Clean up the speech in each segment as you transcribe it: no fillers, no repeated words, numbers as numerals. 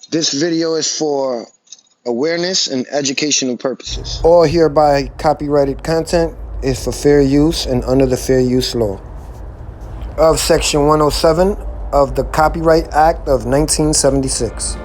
This video is for awareness and educational purposes. All hereby copyrighted content is for fair use and under the Fair Use Law of Section 107 of the Copyright Act of 1976.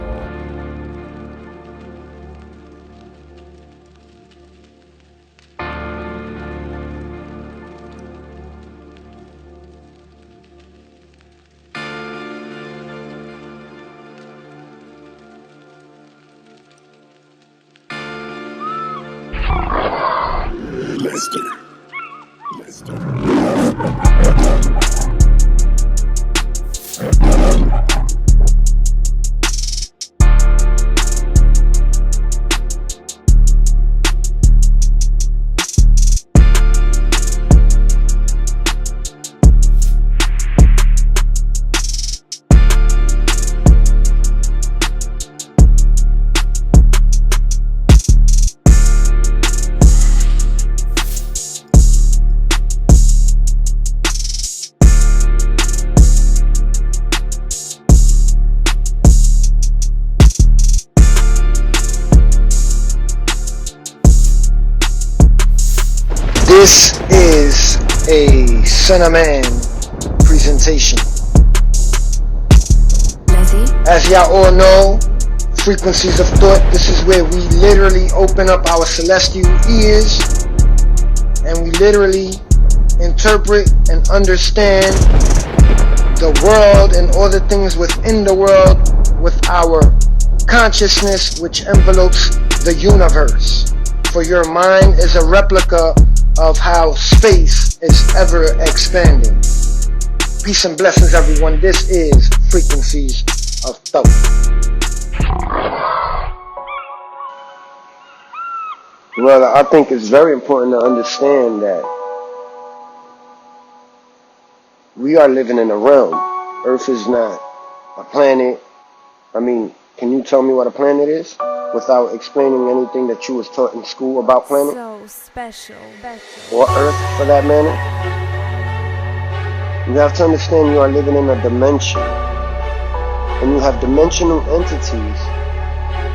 This is a SONOFMAN presentation. As y'all all know, frequencies of thought, this is where we literally open up our celestial ears and we literally interpret and understand the world and all the things within the world with our consciousness, which envelopes the universe. For your mind is a replica of how space is ever expanding. Peace and blessings, everyone. This is Frequencies of Thought. Well, I think it's very important to understand that we are living in a realm. Earth is not a planet. I mean, can you tell me what a planet is without explaining anything that you was taught in school about planet? So special. Or Earth, for that matter. You have to understand you are living in a dimension. And you have dimensional entities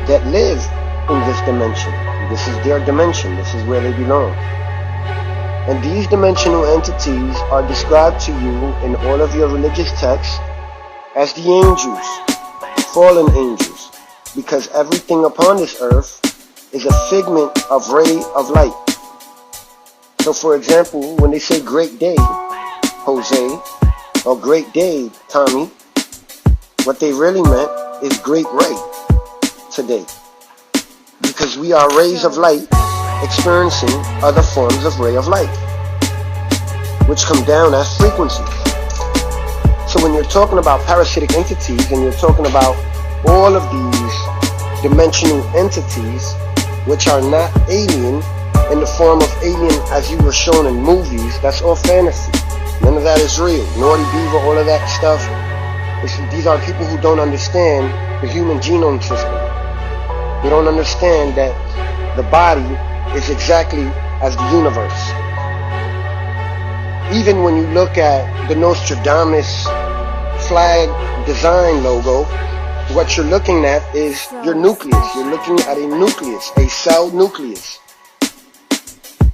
that live in this dimension. This is their dimension. This is where they belong. And these dimensional entities are described to you in all of your religious texts as the angels, fallen angels, because everything upon this earth is a figment of ray of light. So for example, when they say great day, Jose, or great day, Tommy, what they really meant is great ray today. Because we are rays of light experiencing other forms of ray of light, which come down as frequencies. So when you're talking about parasitic entities and you're talking about all of these dimensional entities, which are not alien in the form of alien as you were shown in movies, that's all fantasy. None of that is real. Naughty Beaver, all of that stuff. These are people who don't understand the human genome system. They don't understand that the body is exactly as the universe. Even when you look at the Nostradamus flag design logo, what you're looking at is your nucleus. You're looking at a nucleus, a cell nucleus.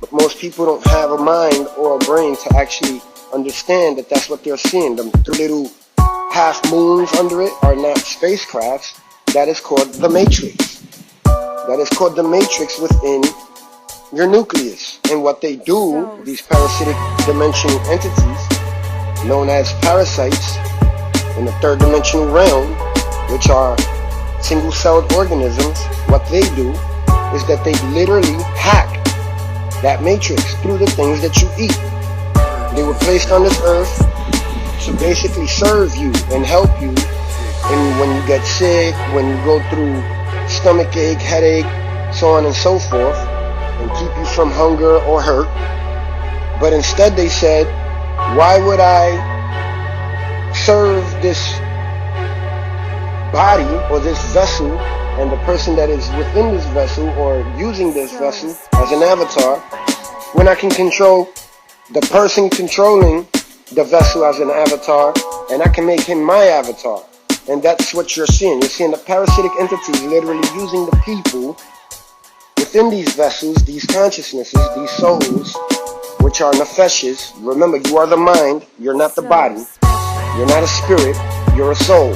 But most people don't have a mind or a brain to actually understand that that's what they're seeing. The little half moons under it are not spacecrafts. That is called the matrix. That is called the matrix within your nucleus. And what they do, these parasitic dimensional entities, known as parasites in the third dimensional realm, which are single-celled organisms, what they do is that they literally hack that matrix through the things that you eat. They were placed on this earth to basically serve you and help you and when you get sick, when you go through stomach ache, headache, so on and so forth, and keep you from hunger or hurt. But instead they said, why would I serve this body or this vessel and the person that is within this vessel or using this vessel as an avatar when I can control the person controlling the vessel as an avatar, and I can make him my avatar. And that's what you're seeing. You're seeing the parasitic entities literally using the people within these vessels, these consciousnesses, these souls, which are nefeshes. Remember, you are the mind, you're not the body. You're not a spirit, you're a soul,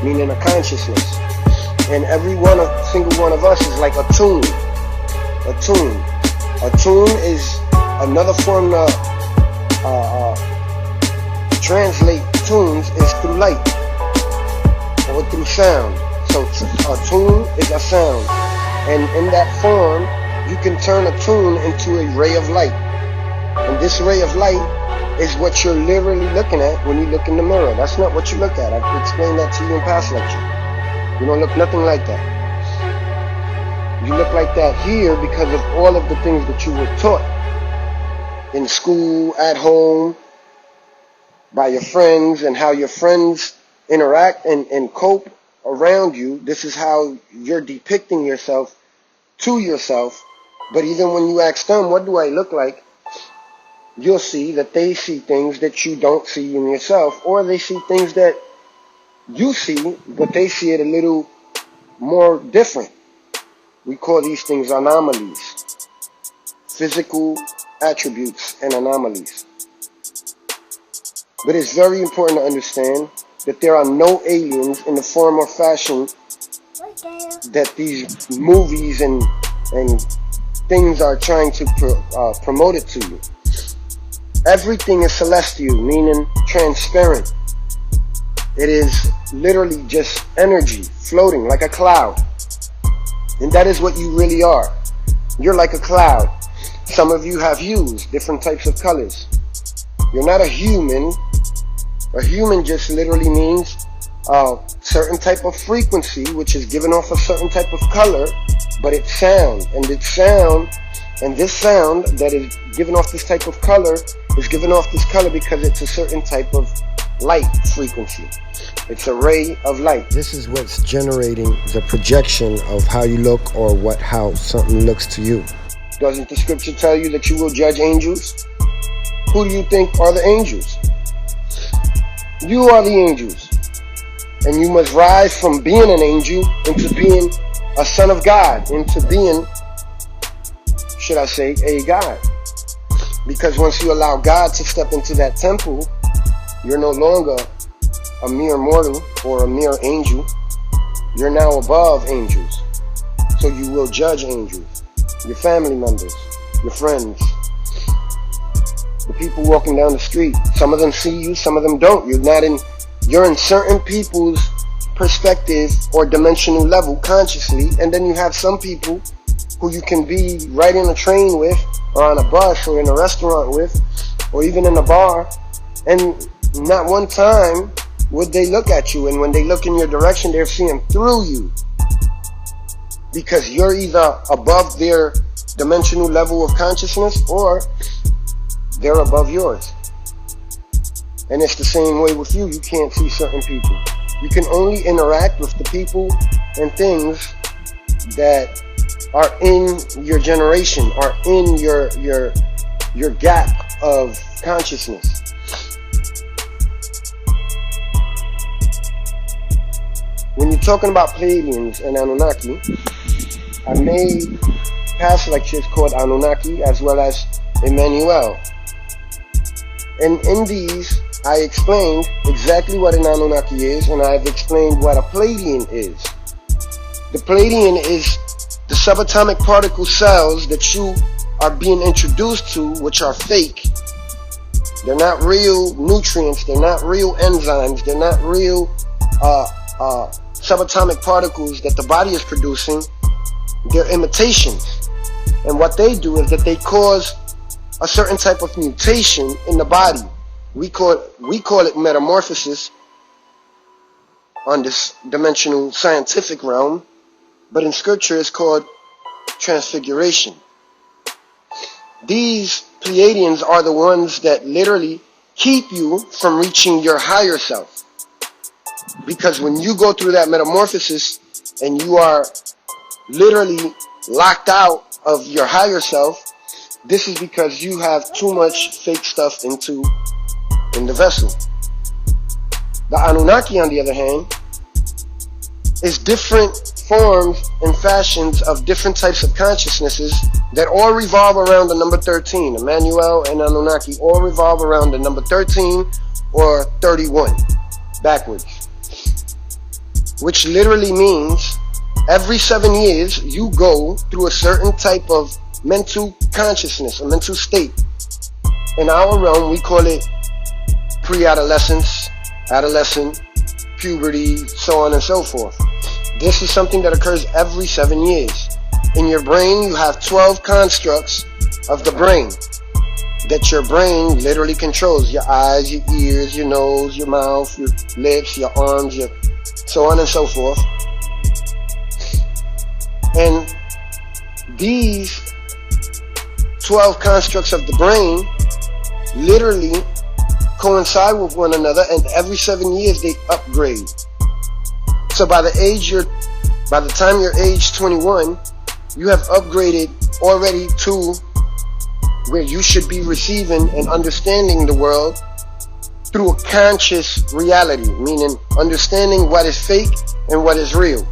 meaning a consciousness. And every single one of us is like a tune. A tune. A tune is another form to translate tunes is through light or through sound. So a tune is a sound. And in that form, you can turn a tune into a ray of light. And this ray of light is what you're literally looking at when you look in the mirror. That's not what you look at. I've explained that to you in past lecture. You don't look nothing like that. You look like that here because of all of the things that you were taught in school, at home, by your friends, and how your friends interact and cope around you. This is how you're depicting yourself to yourself. But even when you ask them, what do I look like? You'll see that they see things that you don't see in yourself, or they see things that you see, but they see it a little more different. We call these things anomalies, physical attributes and anomalies. But it's very important to understand that there are no aliens in the form or fashion that these movies and things are trying to promote it to you. Everything is celestial, meaning transparent. It is literally just energy floating like a cloud. And that is what you really are. You're like a cloud. Some of you have hues, different types of colors. You're not a human. A human just literally means a certain type of frequency, which is giving off a certain type of color, but it's sound. And it's sound, and this sound that is giving off this type of color is giving off this color because it's a certain type of light frequency. It's a ray of light. This is what's generating the projection of how you look or how something looks to you. Doesn't the scripture tell you that you will judge angels? Who do you think are the angels? You are the angels. And you must rise from being an angel into being a son of God, into being, should I say, a God. Because once you allow God to step into that temple, you're no longer a mere mortal or a mere angel. You're now above angels. So you will judge angels, your family members, your friends, the people walking down the street. Some of them see you, some of them don't. You're in certain people's perspective or dimensional level consciously, and then you have some people who you can be right in a train with, or on a bus, or in a restaurant with, or even in a bar, and not one time would they look at you, and when they look in your direction, they're seeing through you, because you're either above their dimensional level of consciousness, or they're above yours. And it's the same way with you. You can't see certain people. You can only interact with the people and things that are in your generation, are in your gap of consciousness. When you're talking about Pleiadians and Anunnaki, I made past lectures called Anunnaki as well as Emmanuel. And in these, I explained exactly what an Anunnaki is, and I've explained what a Pleiadian is. The Pleiadian is the subatomic particle cells that you are being introduced to, which are fake. They're not real nutrients, they're not real enzymes, they're not real subatomic particles that the body is producing. They're imitations. And what they do is that they cause a certain type of mutation in the body. We call it metamorphosis on this dimensional scientific realm, but in scripture it's called transfiguration. These Pleiadians are the ones that literally keep you from reaching your higher self. Because when you go through that metamorphosis and you are literally locked out of your higher self, this is because you have too much fake stuff in the vessel. The Anunnaki, on the other hand, is different forms and fashions of different types of consciousnesses that all revolve around the number 13. Emmanuel and Anunnaki all revolve around the number 13 or 31, backwards. Which literally means every 7 years you go through a certain type of mental consciousness, a mental state. In our realm, we call it pre-adolescence, adolescent, puberty, so on and so forth. This is something that occurs every 7 years. In your brain, you have 12 constructs of the brain that your brain literally controls. Your eyes, your ears, your nose, your mouth, your lips, your arms, your so on and so forth. And these 12 constructs of the brain literally coincide with one another, and every 7 years they upgrade. So by the time you're age 21, you have upgraded already to where you should be receiving and understanding the world through a conscious reality, meaning understanding what is fake and what is real,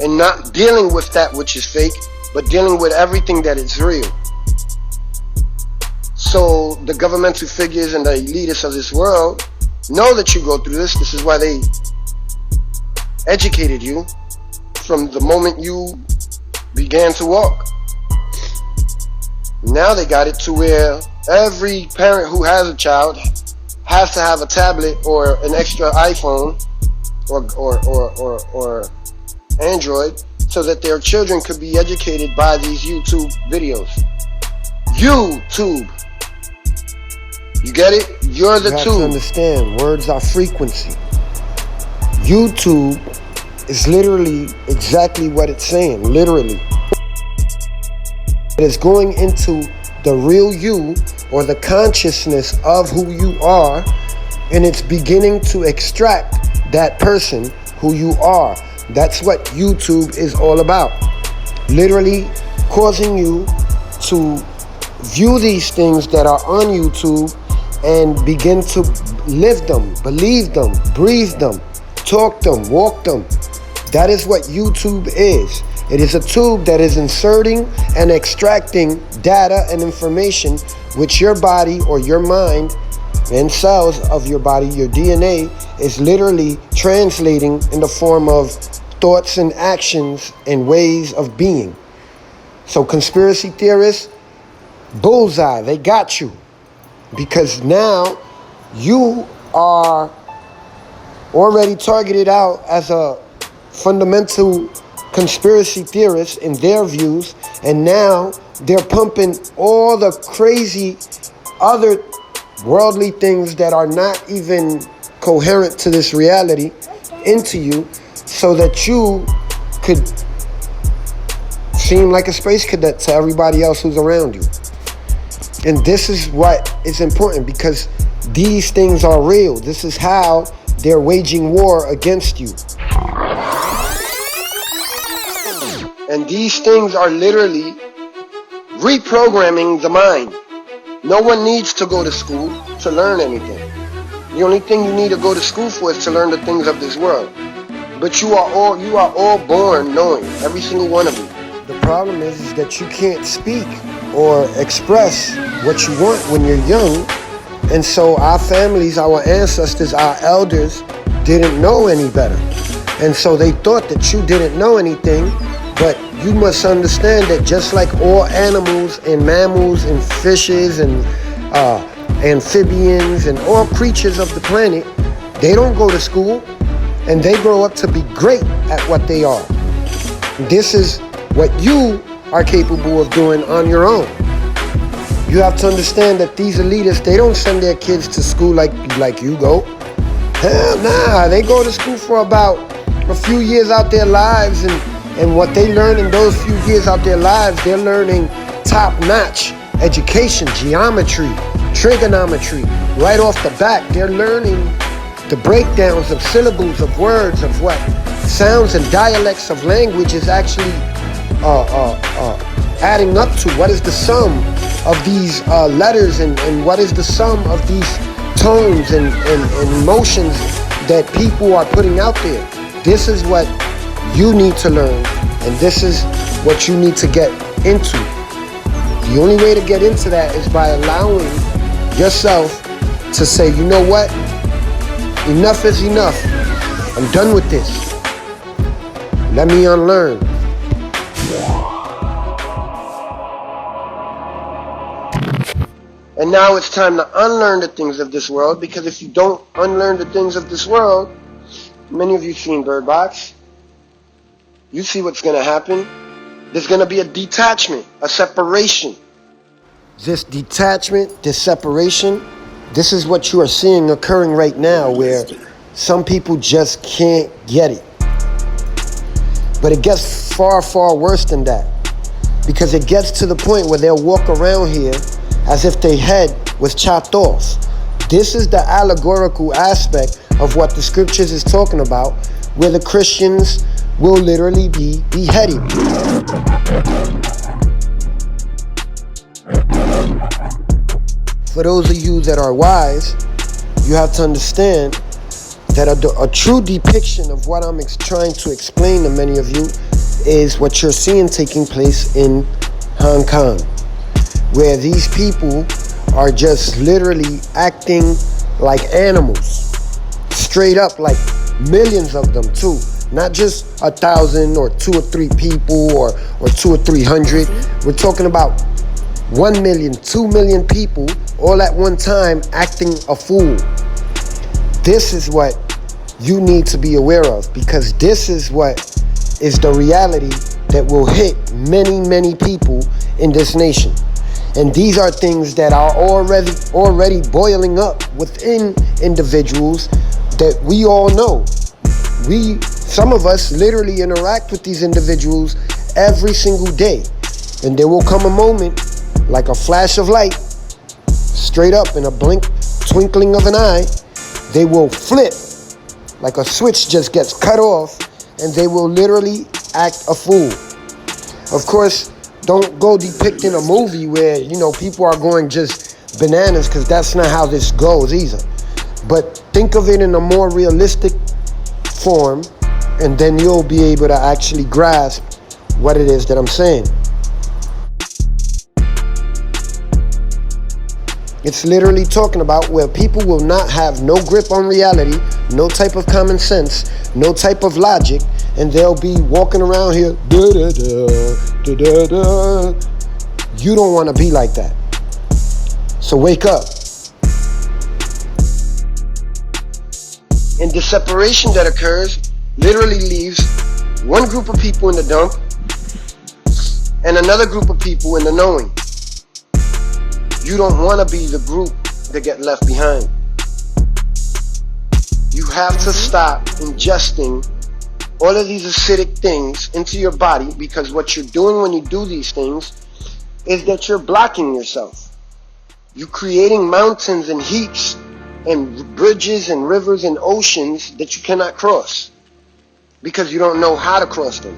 and not dealing with that which is fake, but dealing with everything that is real. So the governmental figures and the elitists of this world know that you go through this. This is why they educated you from the moment you began to walk. Now they got it to where every parent who has a child has to have a tablet or an extra iPhone or Android so that their children could be educated by these YouTube videos. YouTube. You get it? You're the tube. You have to understand, words are frequency. YouTube is literally exactly what it's saying, literally. It is going into the real you, or the consciousness of who you are, and it's beginning to extract that person who you are. That's what YouTube is all about. Literally causing you to view these things that are on YouTube and begin to live them, believe them, breathe them, talk them, walk them. That is what YouTube is. It is a tube that is inserting and extracting data and information which your body or your mind and cells of your body, your DNA, is literally translating in the form of thoughts and actions and ways of being. So conspiracy theorists, bullseye, they got you. Because now you are already targeted out as a fundamental conspiracy theorist in their views, and now they're pumping all the crazy other worldly things that are not even coherent to this reality into you, so that you could seem like a space cadet to everybody else who's around you. And this is what is important, because these things are real. This is how they're waging war against you. And these things are literally reprogramming the mind. No one needs to go to school to learn anything. The only thing you need to go to school for is to learn the things of this world. But you are all born knowing, every single one of you. The problem is that you can't speak or express what you want when you're young. And so our families, our ancestors, our elders didn't know any better. And so they thought that you didn't know anything. But you must understand that just like all animals and mammals and fishes and amphibians and all creatures of the planet, they don't go to school and they grow up to be great at what they are. This is what you are capable of doing on your own. You have to understand that these elitists, they don't send their kids to school like you go. Hell nah, they go to school for about a few years out their lives, and what they learn in those few years out their lives, they're learning top-notch education, geometry, trigonometry. Right off the bat, they're learning the breakdowns of syllables, of words, of what sounds and dialects of language is actually adding up to. What is the sum of these letters, and what is the sum of these tones and emotions that people are putting out there? this is what you need to learn, and this is what you need to get into. The only way to get into that is by allowing yourself to say, you know what? Enough is enough. I'm done with this. Let me unlearn. And now it's time to unlearn the things of this world, because if you don't unlearn the things of this world, many of you seen Bird Box, you see what's going to happen. There's going to be a detachment, a separation. This detachment, this separation, this is what you are seeing occurring right now, where some people just can't get it. But it gets far, far worse than that, because it gets to the point where they'll walk around here as if their head was chopped off. This is the allegorical aspect of what the scriptures is talking about, where the Christians will literally be beheaded. For those of you that are wise, you have to understand that a true depiction of what I'm trying to explain to many of you is what you're seeing taking place in Hong Kong, where these people are just literally acting like animals, straight up, like millions of them too, not just 1,000 or 2 or 3 people or 200 or 300. We're talking about 1 million, 2 million people all at one time acting a fool. This is what you need to be aware of, because this is what is the reality that will hit many, many people in this nation. And these are things that are already boiling up within individuals that we all know. Some of us literally interact with these individuals every single day. And there will come a moment, like a flash of light, straight up in a twinkling of an eye, they will flip, like a switch just gets cut off, and they will literally act a fool. Of course, don't go depicting a movie where, people are going just bananas, because that's not how this goes either. But think of it in a more realistic form, and then you'll be able to actually grasp what it is that I'm saying. It's literally talking about where people will not have no grip on reality, no type of common sense, no type of logic, and they'll be walking around here, da-da-da. You don't want to be like that. So wake up. And the separation that occurs literally leaves one group of people in the dump and another group of people in the knowing. You don't want to be the group that get left behind. You have to stop ingesting all of these acidic things into your body, because what you're doing when you do these things is that you're blocking yourself. You're creating mountains and heaps and bridges and rivers and oceans that you cannot cross because you don't know how to cross them.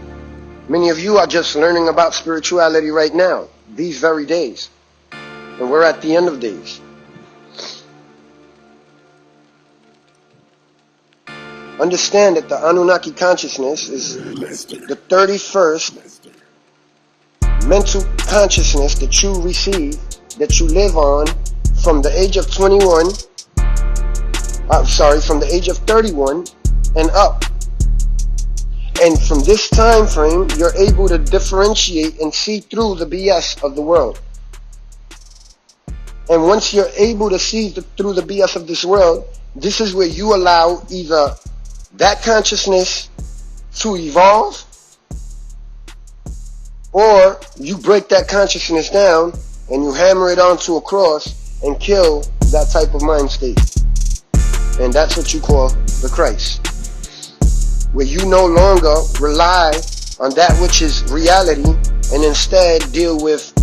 Many of you are just learning about spirituality right now, these very days. And we're at the end of days. Understand that the Anunnaki consciousness is the 31st mental consciousness that you receive, that you live on from the age of 21, from the age of 31 and up. And from this time frame, you're able to differentiate and see through the BS of the world. And once you're able to see through the BS of this world, this is where you allow either that consciousness to evolve, or you break that consciousness down and you hammer it onto a cross and kill that type of mind state. And that's what you call the Christ, where you no longer rely on that which is reality and instead deal with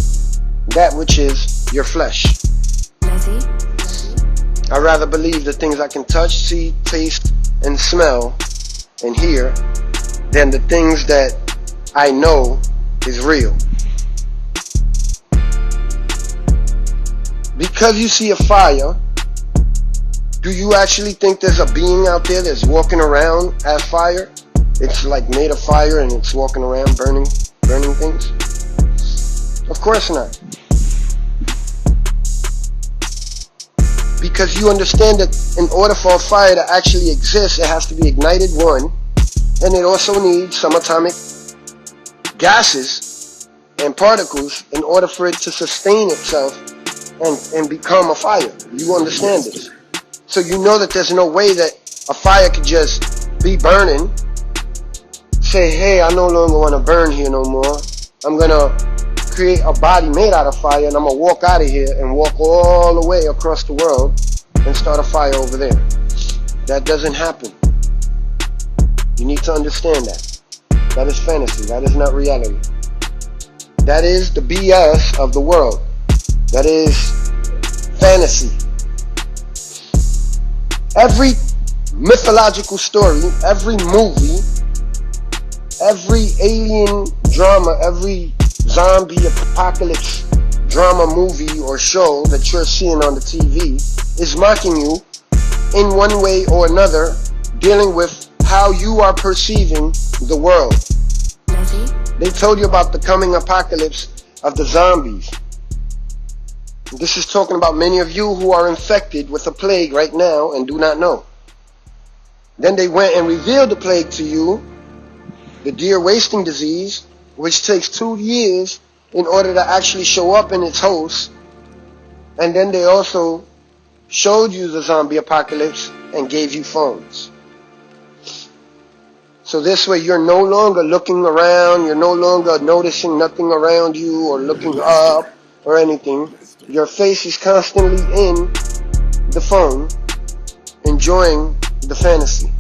that which is your flesh. I rather believe the things I can touch, see, taste, and smell and hear than the things that I know is real. Because you see a fire, do you actually think there's a being out there that's walking around as fire? it's like made of fire and it's walking around burning things? Of course not. Because you understand that in order for a fire to actually exist, it has to be ignited, one, and it also needs some atomic gases and particles in order for it to sustain itself and become a fire. You understand this. So you know that there's no way that a fire could just be burning, say, hey, I no longer want to burn here no more. I'm going to create a body made out of fire, and I'm going to walk out of here and walk all the way across the world and start a fire over there. That doesn't happen. You need to understand that. That is fantasy. That is not reality. That is the BS of the world. That is fantasy. Every mythological story, every movie, every alien drama, every zombie apocalypse drama, movie, or show that you're seeing on the TV is mocking you in one way or another, dealing with how you are perceiving the world. They told you about the coming apocalypse of the zombies. This is talking about many of you who are infected with a plague right now and do not know. Then they went and revealed the plague to you, the deer wasting disease, which takes 2 years in order to actually show up in its host. And then they also showed you the zombie apocalypse and gave you phones. So this way you're no longer looking around, you're no longer noticing nothing around you or looking up or anything. Your face is constantly in the phone, enjoying the fantasy.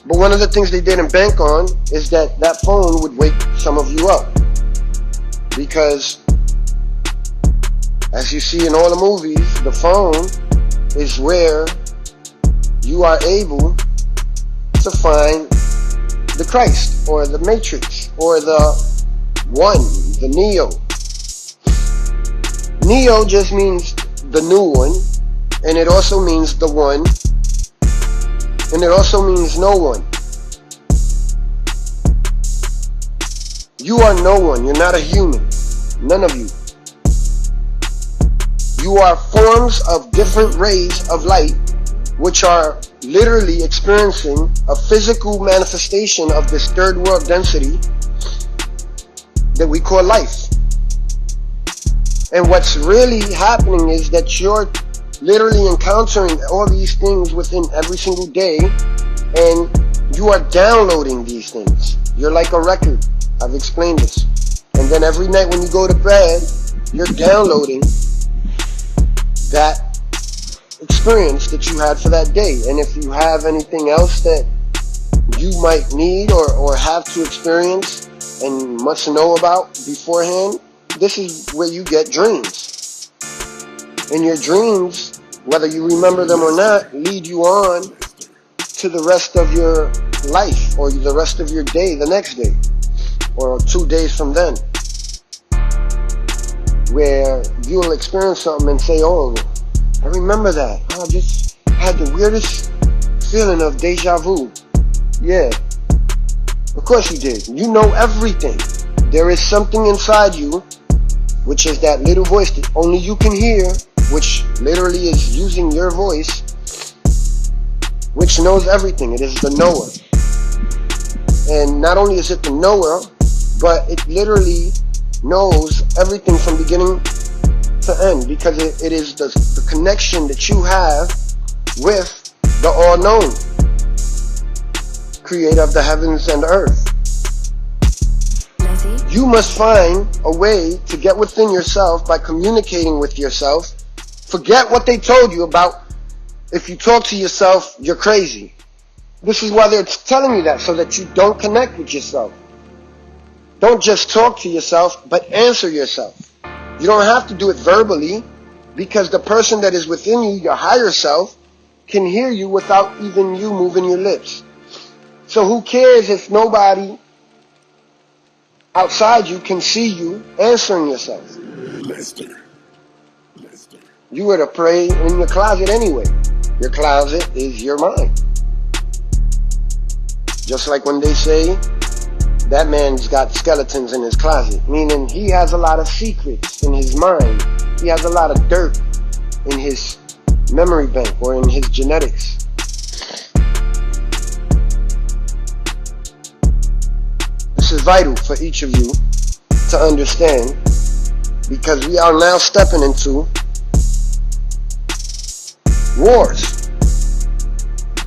But one of the things they didn't bank on is that that phone would wake some of you up. Because, as you see in all the movies, the phone is where you are able to find the Christ, or the Matrix, or the One, the Neo. Neo just means the new one, and it also means the one, and it also means no one. You are no one. You're not a human. None of you. You are forms of different rays of light, which are literally experiencing a physical manifestation of this third world density that we call life. And what's really happening is that you're literally encountering all these things within every single day, and you are downloading these things. You're like a record. I've explained this. And then every night when you go to bed, you're downloading that experience that you had for that day. And if you have anything else that you might need or have to experience and must know about beforehand, this is where you get dreams. And your dreams, whether you remember them or not, lead you on to the rest of your life or the rest of your day the next day or 2 days from then, where you'll experience something and say, oh, I remember that. I just had the weirdest feeling of deja vu. Yeah, of course you did. You know everything. There is something inside you, which is that little voice that only you can hear, which literally is using your voice, which knows everything. It is the knower. And not only is it the knower, but it literally knows everything from beginning to end, because it is the connection that you have with the all-knowing creator of the heavens and the earth. You must find a way to get within yourself by communicating with yourself. Forget what they told you about if you talk to yourself, you're crazy. This is why they're telling you that, so that you don't connect with yourself. Don't just talk to yourself, but answer yourself. You don't have to do it verbally, because the person that is within you, your higher self, can hear you without even you moving your lips. So who cares if nobody outside you can see you answering yourself? You were to pray in your closet anyway. Your closet is your mind. Just like when they say, that man's got skeletons in his closet, meaning he has a lot of secrets in his mind. He has a lot of dirt in his memory bank or in his genetics. This is vital for each of you to understand, because we are now stepping into wars.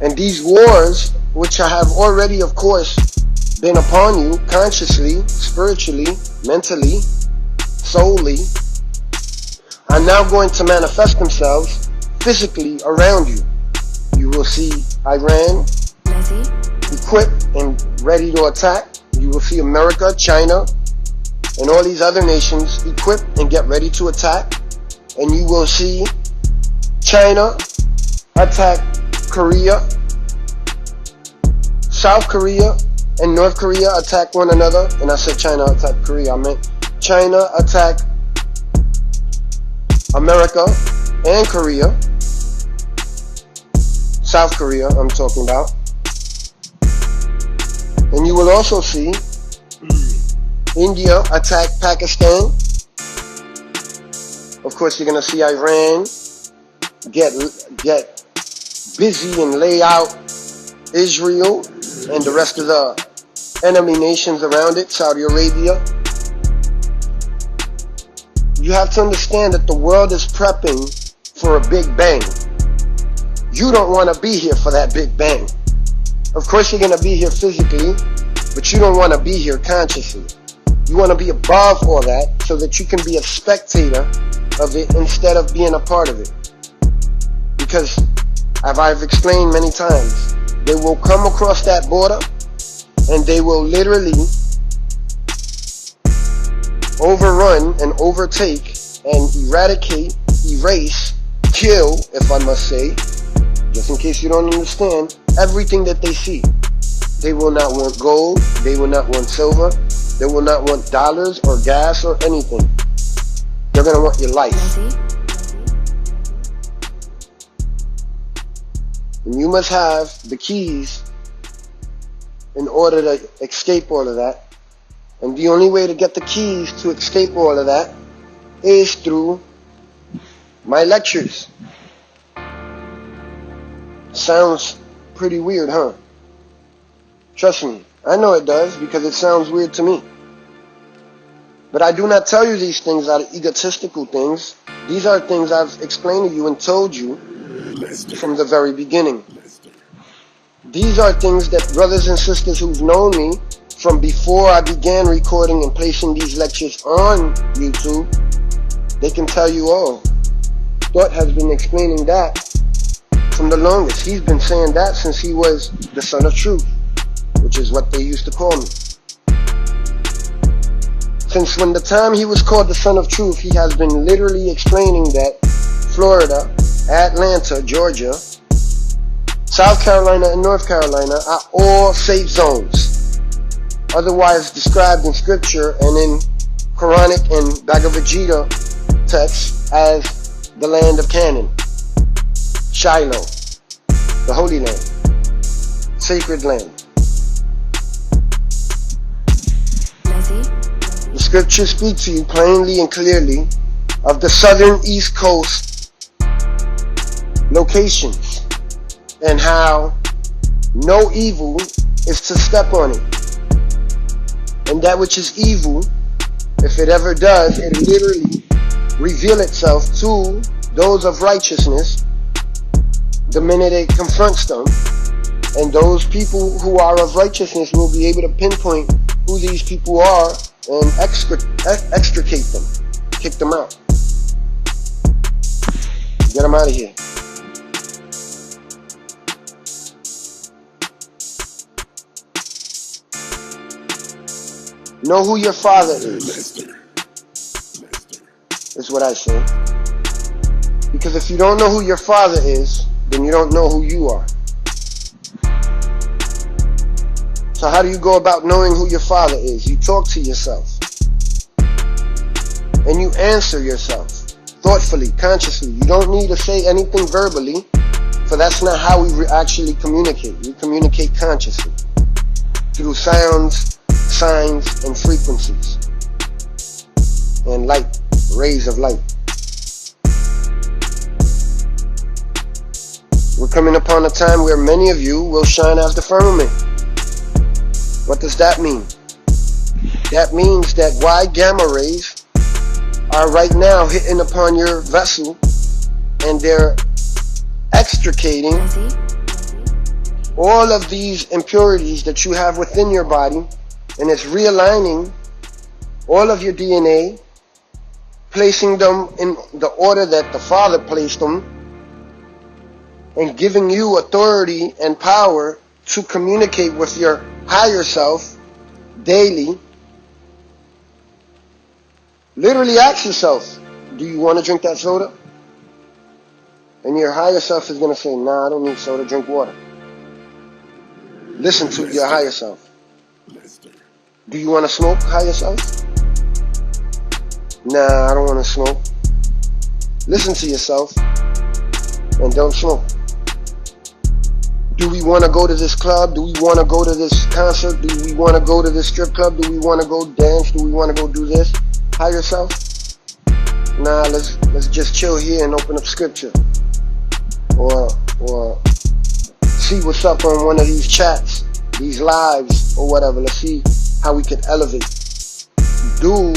And these wars, which I have already, of course, been upon you consciously, spiritually, mentally, soully, are now going to manifest themselves physically around you. You will see Iran equipped and ready to attack. You will see America, China, and all these other nations equipped and get ready to attack. And you will see China attack Korea, South Korea, and North Korea attack one another. And I said China attack Korea, I meant China attack America and Korea. South Korea, I'm talking about. And you will also see India attack Pakistan. Of course, you're going to see Iran get busy and lay out Israel and the rest of the enemy nations around it, Saudi Arabia. You have to understand that the world is prepping for a big bang. You don't want to be here for that big bang. Of course, you're going to be here physically, but you don't want to be here consciously. You want to be above all that so that you can be a spectator of it instead of being a part of it. Because, as I've explained many times, they will come across that border and they will literally overrun and overtake and eradicate, erase, kill, if I must say, just in case you don't understand, everything that they see. They will not want gold, they will not want silver, they will not want dollars or gas or anything. They're going to want your life. And you must have the keys in order to escape all of that. And the only way to get the keys to escape all of that is through my lectures. Sounds pretty weird, huh? Trust me, I know it does, because it sounds weird to me. But I do not tell you these things out of egotistical things. These are things I've explained to you and told you from the very beginning. These are things that brothers and sisters who've known me from before I began recording and placing these lectures on YouTube, they can tell you all. Thought has been explaining that from the longest. He's been saying that since he was the Son of Truth, which is what they used to call me. Since when the time he was called the Son of Truth, he has been literally explaining that Florida, Atlanta, Georgia, South Carolina, and North Carolina are all safe zones, otherwise described in scripture and in Quranic and Bhagavad Gita texts as the land of Canaan, Shiloh, the Holy Land, sacred land. The scriptures speak to you plainly and clearly of the southern East Coast locations and how no evil is to step on it. And that which is evil, if it ever does, it literally reveal itself to those of righteousness the minute it confronts them. And those people who are of righteousness will be able to pinpoint who these people are and extricate them, kick them out, get them out of here. Know who your father is what I say. Because if you don't know who your father is, then you don't know who you are. So how do you go about knowing who your father is? You talk to yourself. And you answer yourself thoughtfully, consciously. You don't need to say anything verbally For that's not how we actually communicate. We communicate consciously through sounds, signs, and frequencies, and light, rays of light. We're coming upon a time where many of you will shine as the firmament. What does that mean? That means that wide gamma rays are right now hitting upon your vessel, and they're extricating all of these impurities that you have within your body, and it's realigning all of your DNA, placing them in the order that the Father placed them, and giving you authority and power to communicate with your higher self daily. Literally ask yourself, do you want to drink that soda? And your higher self is going to say, nah, I don't need soda, drink water. Listen to your higher self. Do you want to smoke, higher self? Nah, I don't want to smoke. Listen to yourself and don't smoke. Do we want to go to this club? Do we want to go to this concert? Do we want to go to this strip club? Do we want to go dance? Do we want to go do this? Higher self? Nah, let's just chill here and open up scripture. Or see what's up on one of these chats, these lives, or whatever. Let's see how we can elevate. Do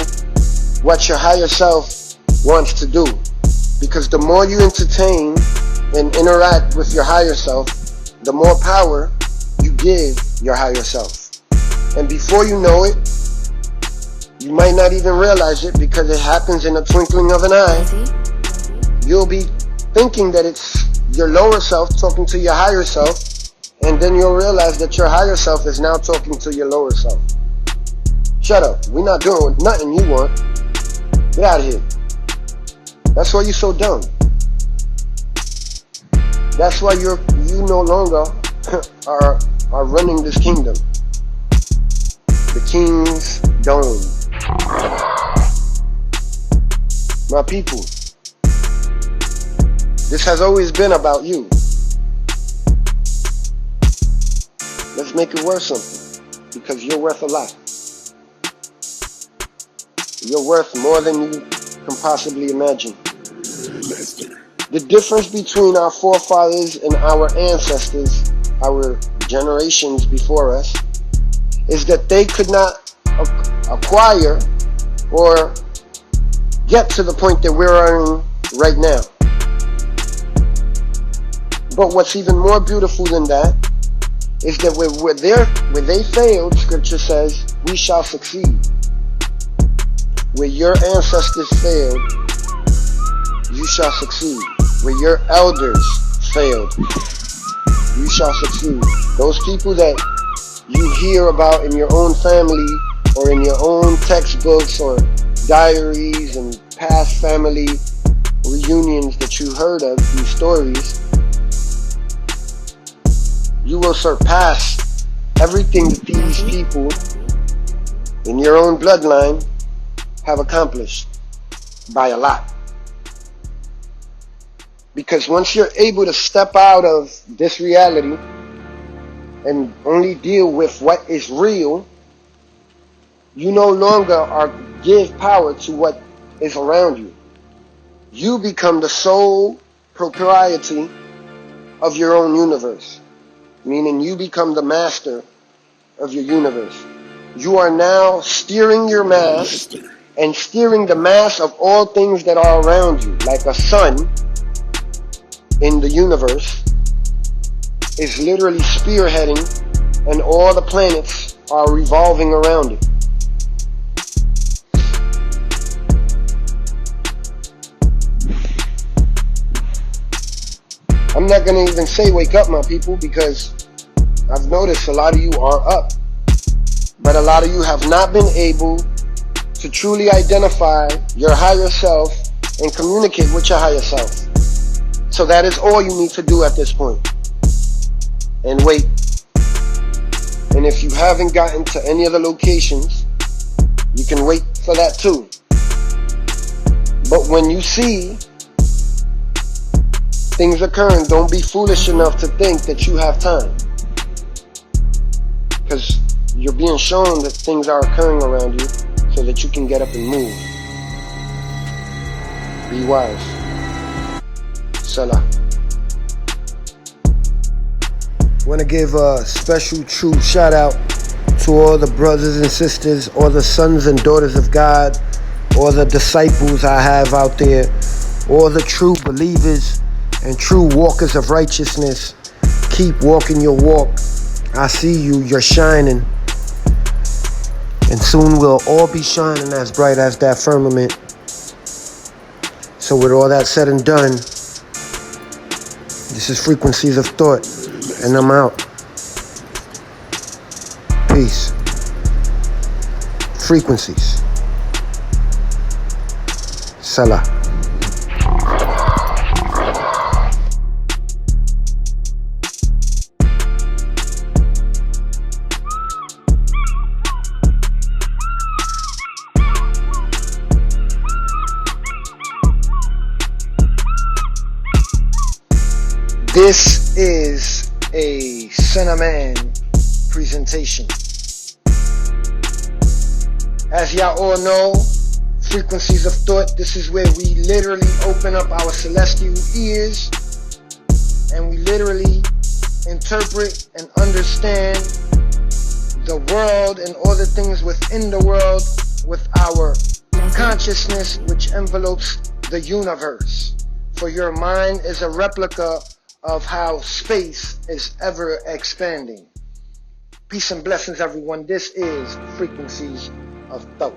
what your higher self wants to do. Because the more you entertain and interact with your higher self, the more power you give your higher self. And before you know it, you might not even realize it, because it happens in a twinkling of an eye. You'll be thinking that it's your lower self talking to your higher self, and then you'll realize that your higher self is now talking to your lower self. Shut up. We're not doing nothing you want. Get out of here. That's why you're so dumb. That's why you no longer are running this kingdom. The king's dome. My people, this has always been about you. Let's make it worth something, because you're worth a lot. You're worth more than you can possibly imagine. The difference between our forefathers and our ancestors, our generations before us, is that they could not acquire or get to the point that we're in right now. But what's even more beautiful than that is that where they failed, Scripture says, we shall succeed. Where your ancestors failed, you shall succeed. Where your elders failed, you shall succeed. Those people that you hear about in your own family or in your own textbooks or diaries and past family reunions that you heard of, these stories, you will surpass everything that these people in your own bloodline have accomplished by a lot. Because once you're able to step out of this reality and only deal with what is real, you no longer give power to what is around you. You become the sole proprietor of your own universe, meaning you become the master of your universe. You are now steering your mass and steering the mass of all things that are around you, like a sun in the universe is literally spearheading, and all the planets are revolving around it. I'm not going to even say wake up, my people, because I've noticed a lot of you are up, but a lot of you have not been able to truly identify your higher self and communicate with your higher self. So that is all you need to do at this point. And wait. And if you haven't gotten to any of the locations, you can wait for that too. But when you see things occurring. Don't be foolish enough to think that you have time, because you're being shown that things are occurring around you so that you can get up and move. Be wise. Salah. Want to give a special true shout out to all the brothers and sisters, all the sons and daughters of God, all the disciples I have out there, all the true believers and true walkers of righteousness. Keep walking your walk. I see you, you're shining. And soon we'll all be shining as bright as that firmament. So with all that said and done, this is Frequencies of Thought, and I'm out. Peace. Frequencies. Salah. This is a SONOFMAN presentation. As y'all all know, Frequencies of Thought, this is where we literally open up our celestial ears and we literally interpret and understand the world and all the things within the world with our consciousness, which envelopes the universe. For your mind is a replica of how space is ever expanding. Peace and blessings, everyone. This is Frequencies of Thought.